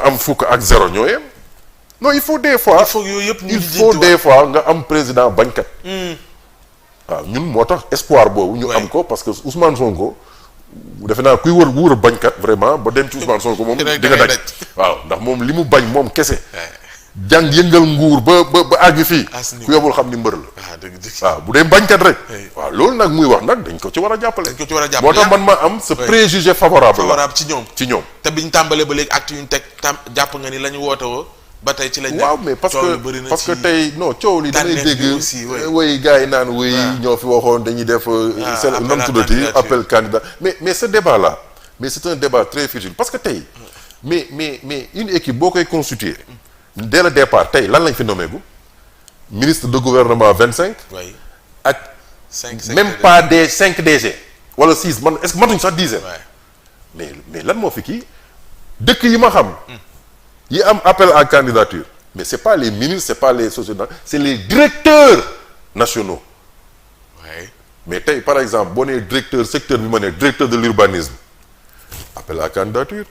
am fukk ak 0 ñoo yem non il faut des fois yooyu yëpp il faut des fois nga am président bañkat waaw ñun moo tax espoir boobu ñu am ko parce que Ousmane Sonko defe naa kuy wër bañkat vraiment ba dem ci Ousmane Sonko moom di nga daj waaw ndax moom li mu bañ moom kese jàng yëngal nguur ba àgg fii ku yobul xam ni mbër la waaw bu dee bañkat rek waaw loolu nag muy wax nag dañ ko ci war a jàppale moo tax man ma am ce préjugé favorable ci ñoom te biñ tàmbalee ba léegi acte yu ñu teg jàpp nga ni la ñu woote woo ba tey ci lañ waaw mais parce que tey non coow li damay dégg way gars yi naan way ñoo fi waxoon dañuy def seen nam tuddati appel candidat mais ce débat là mais c'est un débat très futile parce que tey mais une équipe boo koy constituer dès le départ tey lan lañ fi nommé gu ministre de gouvernement 25 ak même pas des 5 DG wala 6 man est-ce que matuñ sax 10 mais lan moo fi kii dëkk yi ma xam yi am appel à candidature mais c'est pas les ministres c'est pas les sociétés c'est les directeurs nationaux mais tey par exemple boo nee directeur secteur bi ma ne directeur de l'urbanisme appel à candidature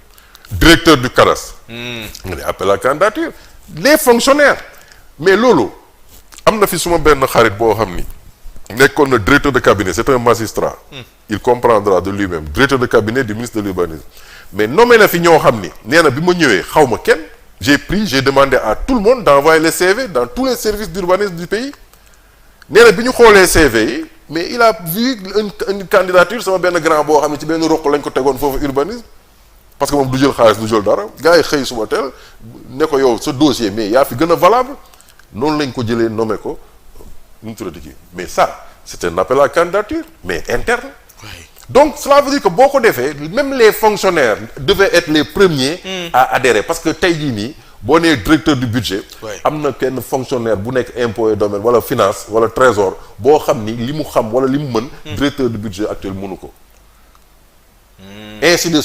directeur du CADAS nga ne appel à candidature les fonctionnaires mais loolu am na fi suma benn xarit boo xam ni nekkoon na directeur de cabinet c'est un magistrat il comprendra de lui-même directeur de cabinet du ministre de l'urbanisme mais nommé na fi ñoo xam ni nee na bi ma ñëwee xaw ma kenn j'ai demandé à tout le monde d'envoyer les CV dans tous les services d'urbanisme du pays nee na bi ñu xoolee CV yi mais il a vu une candidature sama benn grand boo xam ne ci benn roq lañ ko tegoon foofu urbanisme parce que moom du jël xaalis du jël dara gars yi xëy suba teel ne ko yow sa dossier mais yaa fi gën a valable noonu lañ ko jëlee nommé ko nu mu tuddati kii mais ça c'est un appel à candidature mais interne donc cela veut dire que boo ko defee même les fonctionnaires devaient être les premiers à adhérer parce que tey jii nii boo nee directeur du budget am na kenn fonctionnaire bu nekk impôt et domaine wala finance wala trésor boo xam ni li mu xam wala li mu mën directeur du budget actuel mënu ko ainsi de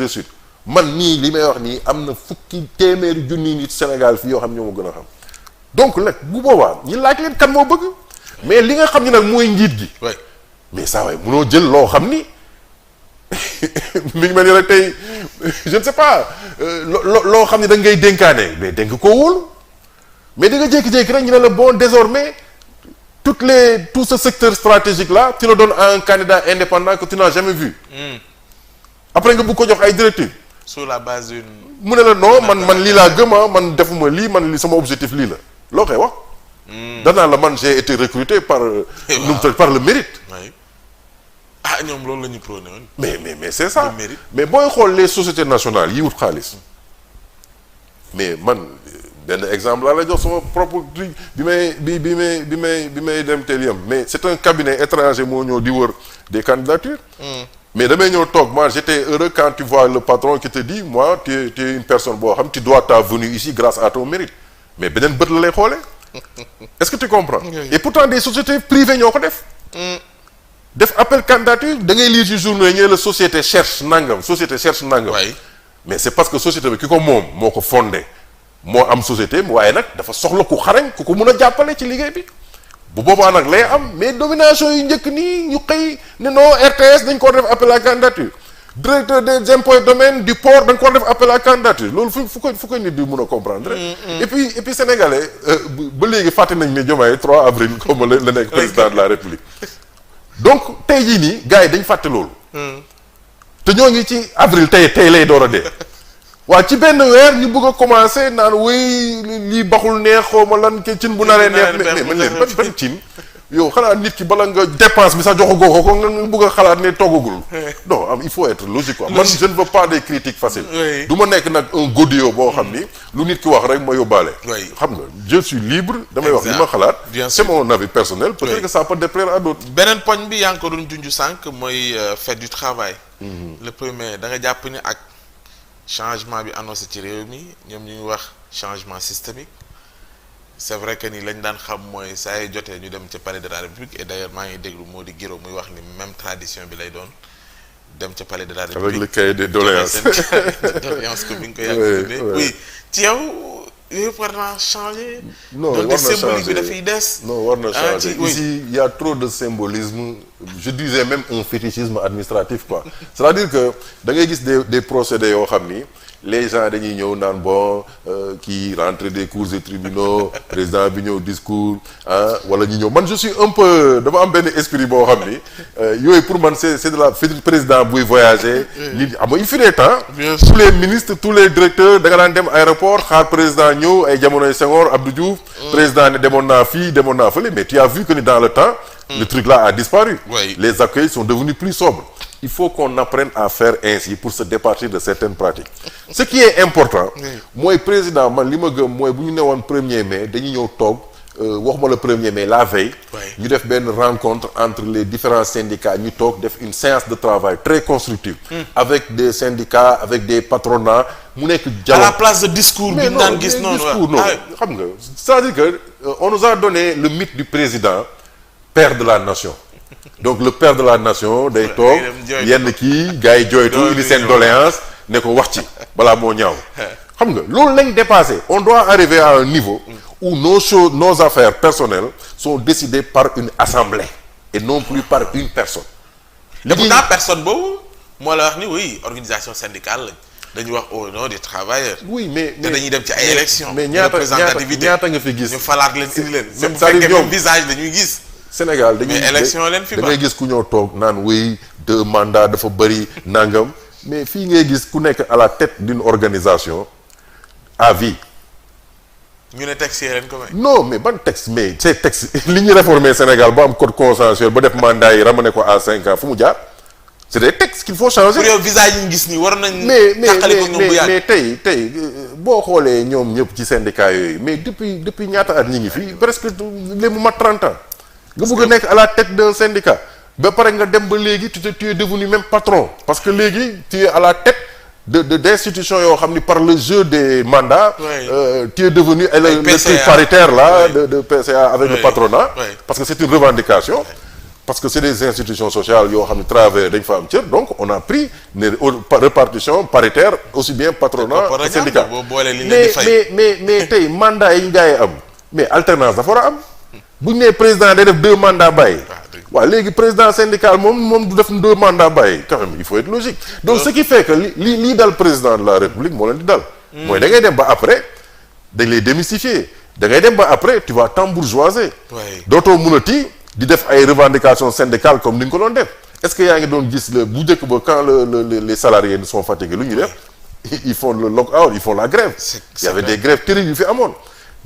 suite man nii li may wax nii am na fukki téeméeri junni nit Sénégal fii yoo xam ñoo ma gën a xam donc nag bu boobaa ñi laaj leen kan moo bëgg mais li nga xam ni nag mooy njiit gi mais saa waay mënoo jël loo xam ni mi ngi mel ni rek tey je ne sais pas loo xam ni da ngay dénkaane mais dénk koo wóolu mais da nga jékki-jékki rek ñu ne la bon désormais tout ce secteur stratégique là tu le donnes à un candidat indépendant que tu n'as jamais vu après nga bëgg ko jox ay directives sur la base d'une mu ne la non man lii laa gëm man defuma lii man li sama objectif lii la loo koy wax danaa la man j'ai été recruté par par le mérite ñoom loolu la ñu prôné woon mais c'est ça mais booy xool les sociétés nationales yi wut xaalis mais man benn exemple laa la jox sama propre truc bi may dem teel yam mais c'est un cabinet étranger moo ñëw di wër des candidatures mais damay ñëw toog moi j'étais heureux quand tu vois le patron qui te dit moi tu es une personne boo xam tu dois ta venue ici grâce à ton mérite mais beneen bët la lay xoolee est-ce que tu comprends et pourtant des sociétés privées ñoo ko def appel candidature da ngay lire ci journaux yi ñu ne la société cherche nangam mais c'est parce que société bi ki ko moom moo ko fondé moo am société waaye nag dafa soxla ku xarañ ku ko mun a jàppale ci liggéey bi bu boobaa nag lay am mais domination yu njëkk nii ñu xëy ne non RTS dañ ko def appel à candidature directeur des impôts et domaines du port dañ ko def appel à candidature loolu fu ko nit di mun a comprendre et puis sénégalais ba léegi fàtte nañ ne Diomaye 3 avril comme la nekk président de la République donc tey jii nii gars yi dañ fàtte loolu te ñoo ngi ci avril tey lay door a dee waaw ci benn weer ñu bëgg a commencer naan wéy lii baxul neex xaw ma lan ke cin bu naree neex mais man leen ban cin yow xanaa nit ki bala nga dépense bi sax joxagoo ko nga bëgg a xalaat ne toggagul non il faut être logique quoi man je ne veux pas des critiques faciles du ma nekk nag un godillot boo xam ni lu nit ki wax rek ma yóbbaale xam nga je suis libre damay wax li ma xalaat c'est mon avis personnel peut-être que ça peut déplaire à d'autres beneen poñ bi yaa ngi ko doon junj sànq mooy fête du travail le premier da nga jàpp ni ak changement bi annoncé ci réew mi ñoom ñu wax changement systémique c'est vrai que ni lañ daan xam mooy saa yu jotee ñu dem ca palais de la République et d'ailleurs maa ngi déglu moo di Guiro muy wax ni même tradition bi lay doon dem ca palais de la République avec le cahier des doléances doléances que bi nga ko yàgg oui ci yow yooyu war naa changer non war na symbolique bi dafay des non war na changer ici il y a trop de symbolisme je disais même un fétichisme administratif quoi c'est-à-dire que da ngay gis des procédés yoo xam ni les gens dañuy ñëw naan bon kii rentrée des cours et tribunaux président bi ñëw discours ah wala ñu ñëw man je suis un peu dama am benn esprit boo xam ni yooyu pour man c'est de la président buy voyager. nit il fut des temps. tous les ministres tous les directeurs da nga daan dem aéroport xaar président ñëw ay jamonoy Senghor Abdou Diouf. président ne demoon naa fii demoon naa fële mais tu as vu que ni dans le temps. le truc là a disparu. Oui. Les accueils sont devenus plus sobres. Il faut qu'on apprenne à faire ainsi pour se départir de certaines pratiques. Ce qui est important. mooy président man li ma gëm mooy bu ñu newoon 1er mai dañuy ñëw toog waxuma le 1er mai la veille. ñu def benn rencontre entre les différents syndicats ñu toog def une séance de travail très constructive. avec des syndicats avec des patronats mu nekk dialogue. à la place de discours bi ñu daan gis noonu discours non xam nga c'est-à-dire que on nous a donné le mythe du président père de la nation. donc le père de la nation day toog yenn kii gars yi jooytu indi seen doléance ne ko wax ci balaa moo ñaaw xam nga loolu lañ dépassé on doit arriver à un niveau où nos affaires personnelles sont décidées par une assemblée et non plus par une personne. et pourtant personne boobu moo la wax ni oui organisation syndicale dañuy wax au nom des travailleurs. oui mais te dañuy dem ci ay élections. mais ñaata nga fi gis. ñu falaat leen indi leen. même bu c'est-à-dire fekkee même visage dañuy gis. Sénégal dañuy mais élection leen fi ba da ngay gis ku ñëw toog naan oui 2 mandats dafa bëri nangam mais fii ngay gis ku nekk à la tête d'une organisation à vie. ñu ne texte yi leen ko may. non mais ban texte mais c'est texte li ñu réformer Sénégal ba am code consensuel ba def mandat yi ramené ko à 5 ans fu mu jaar c'est des textes qu'il faut changer. pour yow visage yi ñu gis nii war nañ. mais tey boo xoolee ñoom ñëpp ci syndicat yooyu mais depuis ñaata at ñi ngi fi presque léegi mu mat 30 ans. nga bëgg a nekk à la tête d'un syndicat ba pare nga dem ba léegi tu es devenu même patron parce que léegi tu es à la tête d'institutions yoo xam ni par le jeu des mandats tu es devenu le truc paritaire là de PCA avec le patronat parce que c'est une revendication parce que c'est des institutions sociales yoo xam ne travailleurs dañ fa am cër donc on a pris une répartition paritaire aussi bien patronat que syndicat mais tey mandat yi gars yi am mais alternance dafa war a am bu ñu nee président day def 2 mandats bàyyi. waaw léegi président syndical moom du def 2 mandats bàyyi quand même il faut être logique. donc ce qui fait que lii dal président de la république moo leen di dal. mooy da ngay dem ba après dañ lay démystifier da ngay dem ba après tu vas t'embourgeoiser. dootoo mënati di def ay revendications syndicales comme ni nga ko doon def est-ce que yaa ngi doon gis bu njëkk ba quand les salariés sont fatigués lu ñuy def ils font le lock-out ils font la grève. il y avait des grèves terribles yu fi amoon.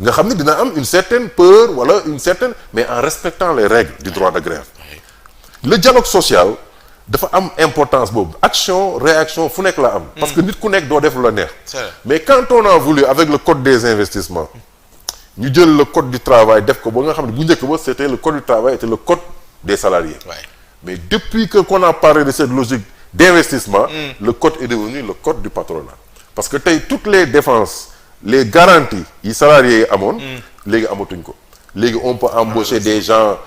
nga xam ne dina am une certaine peur wala une certaine mais en respectant les règles du droit de grève. le dialogue social dafa am importance boobu action réaction fu nekk la am. parce que nit ku nekk doo def lu la neex. mais quand on a voulu avec le code des investissements ñu jël le code du travail def ko ba nga xam ne bu njëkk ba c'était le code du travail était le code des salariés. mais depuis que qu'on a parlé de cette logique d'investissement. le code est devenu le code du patronat. parce que tey toutes les défenses. les garanties yi salariés yi amoon. léegi amatuñ ko. léegi on peut embaucher des gens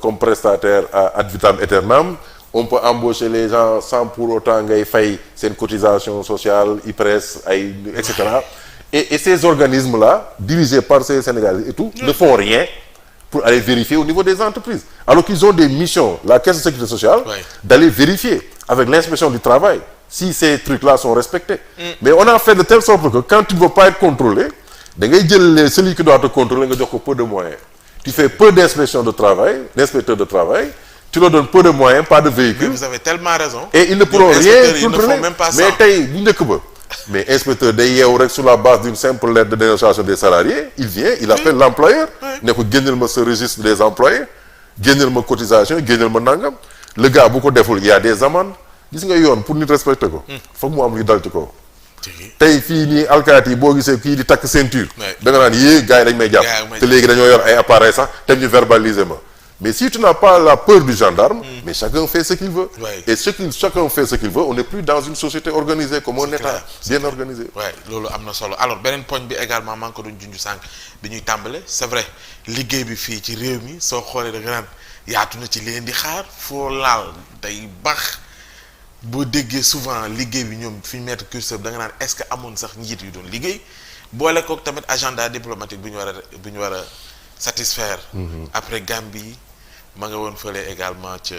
comme prestataires ad vitam aeternam. on peut embaucher les gens sans pour autant ngay fay seen cotisation sociale IPRES ay et cetera. et ces organismes là dirigés par ces Sénégalais et tout ne font rien pour aller vérifier au niveau des entreprises alors qu'ils ont des missions la caisse de sécurité sociale. d'aller vérifier avec l'inspection du travail. si ces trucs-là sont respectés. Mais on a fait de telle sorte que quand tu ne veux pas être contrôlé, da ngay jël celui qui doit te contrôler nga jox ko peu de moyens. Tu fais peu d'inspection de travail, d'inspecteurs de travail, tu leur donnes peu de moyens, pas de véhicules. Mais vous avez tellement raison. Et ils ne pourront rien contrôler. Même pas mais tey bu njëkk ba mais inspecteur day yeewu rek sur la base d'une simple lettre de dénonciation des salariés, il vient, il appelle l'employeur, ne ko génneel ma ce registre des employés, génneel ma cotisation, génneel ma nangam. Le gars bu ko deful il y a des amendes. gis nga yoon pour nit respecter ko. foog mu am luy dal ci kaw. tey fii nii alkaati yi boo gisee kii di takk ceinture. da nga naan yee gars yi dañ may jàpp. te léegi dañoo yor ay appareils sax te ñu verbaliser ma. mais si tu n'as pas la peur du gendarme. mais chacun fait ce qu'il veut. et chacun fait ce qu'il veut on n'est plus dans une société organisée comme un État bien organisé. loolu am na solo alors beneen poñ bi également maa ngi ko doon junj sànq bi ñuy tàmbale c'est vrai liggéey bi fii ci réew mi soo xoolee da nga naan yaatu na ci leen di xaar foo laal day baax. boo déggee souvent liggéey bi ñoom fi ñu mettre curseur da nga naan est-ce que amoon sax njiit yu doon liggéey boole kook tamit agenda diplomatique bu ñu war a satisfaire. après Gambie ma nga woon fële également ca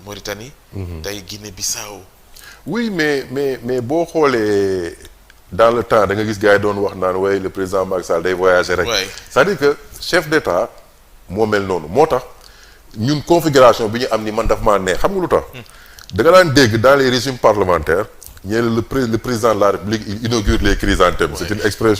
Mauritanie. tey Guinée-Bissau. oui mais boo xoolee dans le temps da nga gis gars yi doon wax naan waaye le président Macky Sall day voyager rek. c'est-à-dire que chef d'État moo mel noonu moo tax ñun configuration bi ñu am ni man daf maa neex xam nga lu tax. da nga daan dégg dans les régimes parlementaires. le président de la République il inaugure les chrysanthèmes. C'est une expression.